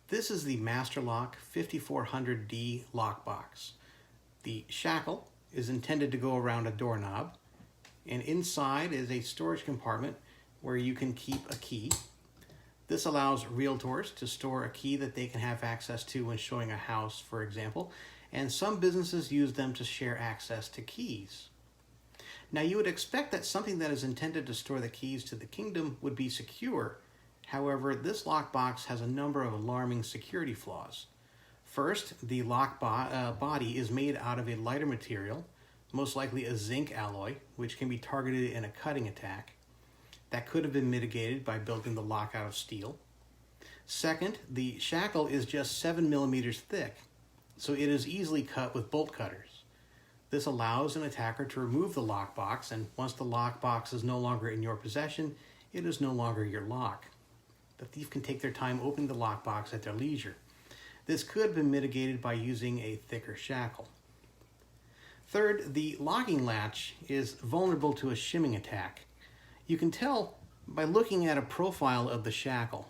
This is the Master Lock 5400D lockbox. The shackle is intended to go around a doorknob, and inside is a storage compartment where you can keep a key. This allows realtors to store a key that they can have access to when showing a house, for example, and some businesses use them to share access to keys. Now, you would expect that something that is intended to store the keys to the kingdom would be secure. However, this lockbox has a number of alarming security flaws. First, the lock body is made out of a lighter material, most likely a zinc alloy, which can be targeted in a cutting attack. That could have been mitigated by building the lock out of steel. Second, the shackle is just 7 millimeters thick, so it is easily cut with bolt cutters. This allows an attacker to remove the lockbox, and once the lockbox is no longer in your possession, it is no longer your lock. The thief can take their time opening the lockbox at their leisure. This could have been mitigated by using a thicker shackle. Third, the locking latch is vulnerable to a shimming attack. You can tell by looking at a profile of the shackle.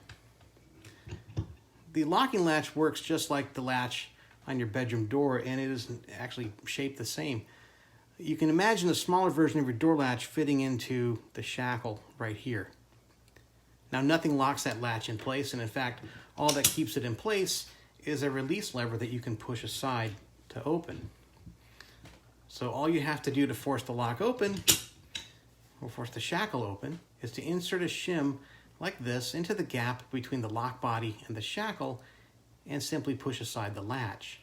The locking latch works just like the latch on your bedroom door, and it is actually shaped the same. You can imagine a smaller version of your door latch fitting into the shackle right here. Now, nothing locks that latch in place, and in fact, all that keeps it in place is a release lever that you can push aside to open. So all you have to do to force the lock open, or force the shackle open, is to insert a shim like this into the gap between the lock body and the shackle and simply push aside the latch.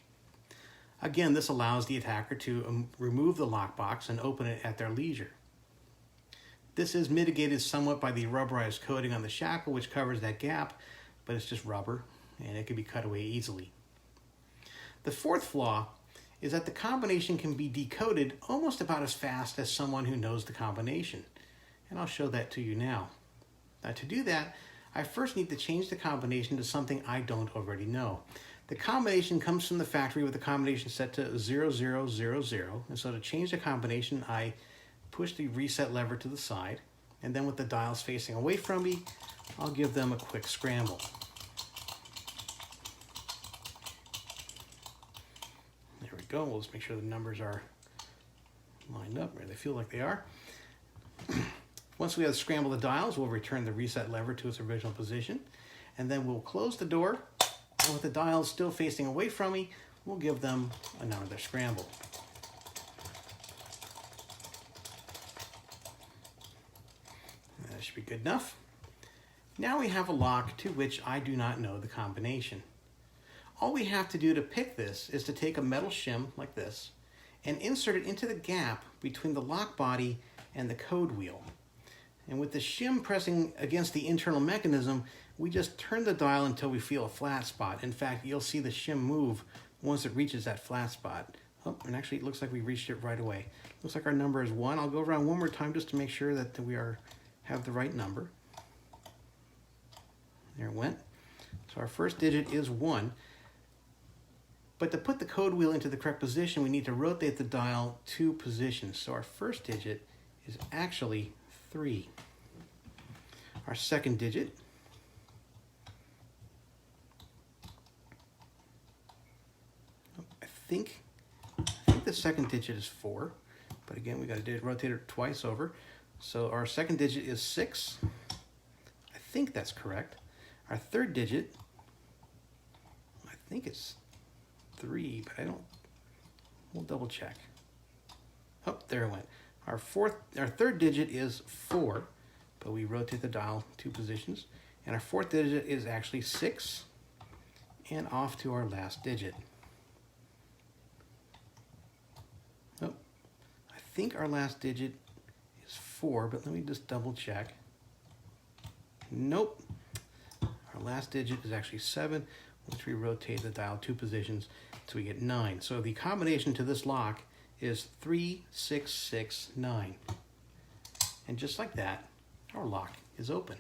Again, this allows the attacker to remove the lockbox and open it at their leisure. This is mitigated somewhat by the rubberized coating on the shackle, which covers that gap, but it's just rubber and it can be cut away easily. The fourth flaw is that the combination can be decoded almost about as fast as someone who knows the combination. And I'll show that to you now. Now, to do that, I first need to change the combination to something I don't already know. The combination comes from the factory with the combination set to 0000, and so to change the combination, I push the reset lever to the side, and then with the dials facing away from me, I'll give them a quick scramble. There we go. We'll just make sure the numbers are lined up where they feel like they are. Once we have scrambled the dials, we'll return the reset lever to its original position, and then we'll close the door, and with the dials still facing away from me, we'll give them another scramble. That should be good enough. Now we have a lock to which I do not know the combination. All we have to do to pick this is to take a metal shim like this and insert it into the gap between the lock body and the code wheel. And with the shim pressing against the internal mechanism, we just turn the dial until we feel a flat spot. In fact, you'll see the shim move once it reaches that flat spot. Oh, and actually it looks like we reached it right away. Looks like our number is 1. I'll go around one more time just to make sure that we have the right number. There it went. So our first digit is 1. But to put the code wheel into the correct position, we need to rotate the dial 2 positions. So our first digit is actually 3. Our second digit I think the second digit is 4, but again we got to rotate it twice over. So our second digit is 6. I think that's correct. Our third digit, I think it's 3, but we'll double check. Oh, there it went. Our third digit is 4, but we rotate the dial 2 positions. And our fourth digit is actually 6, and off to our last digit. Oh, I think our last digit is 4, but let me just double check. Nope. Our last digit is actually 7, which we rotate the dial 2 positions so we get 9. So the combination to this lock is 3669. And just like that, our lock is open.